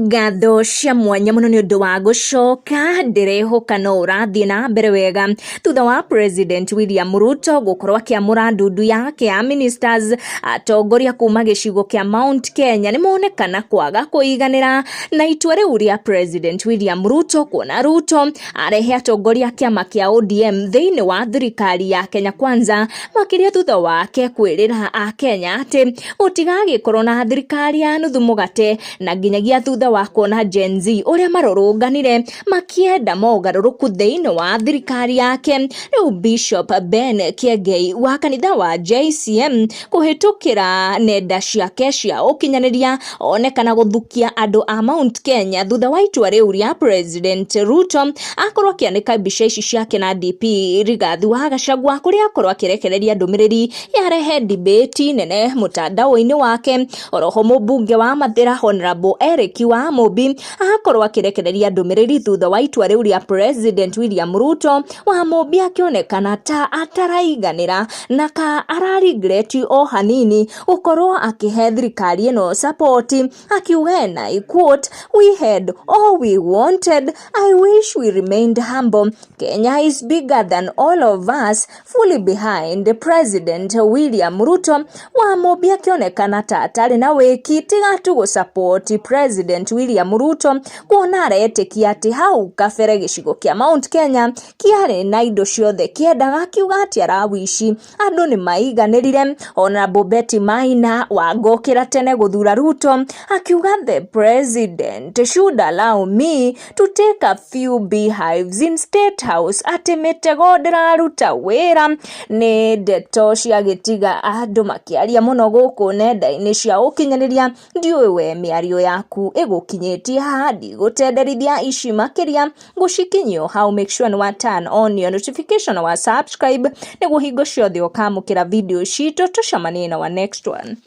ngatho cia mwanya muno ni undu wa gucoka ndirehoka no urathie na mbere wega thutha wa President William Ruto gukorwo akiamura ndundu yake ya ministers atongoria kuma gicigo kia Mount Kenya ni monekana kwaga kuiganira na itua riu ria President William Ruto kuona Ruto arehe atongoria kiama kia ODM thiini wa thirikari ya Kenya Kwanza makiria thutha wake kwirira a Kenya ati utigagikorwo na thirikari ya nuthu mugate na nginyagia thutha wa kuona Gen Z uria marorunganire makienda mogaruruku thiini wa thirikari yake riu Bishop Ben Kiengei wa kanitha wa JCM kuhitukira nenda ciake cia ukinyaniria onekana guthukia andu a Mount Kenya thutha wa itua riu ria President Ruto akorwo akianika mbica ici ciake na DP Rigathi wa Gachagua kuria akorwo akirekereria ndumiriri yarehe debate nene mutandao-ini wake oroho mubunge wa Mathira Honorable Eric wa Mobi akorwo akirekereria ndumiriri thutha wa itua riu ria President William Ruto wa Mobi akionekana ta ataraiganira na ka araregret o hanini ukorwo akihe thirikari ino support akiuga na I quote, "We had all we wanted. I wish we remained humble. Kenya is bigger than all of us." Fully behind President William Ruto wa Mobi akionekana ta atari na wiki tiga tu support President William Ruto kuona aretikia ati hau kabere gicigo kia Mount Kenya kiari na indo ciothe kiendaga akiuga ati arawishi andu ni maiganirire. Honorable Betty Maina wa ngokira tene guthura Ruto akiuga the president should allow me to take a few beehives in State House ati mitego ndiraruta wira ni ndeto cia gitiga andu makiaria muno guku nenda-ini cia ukinyaniria ndiuwe we miario yaku igukinyitie hadi gutenderithia ici makiria gucikinyio how make sure wa turn on your notification wa subscribe niguo hingo ciothe ukamukira video cito tucemanie na wa next one.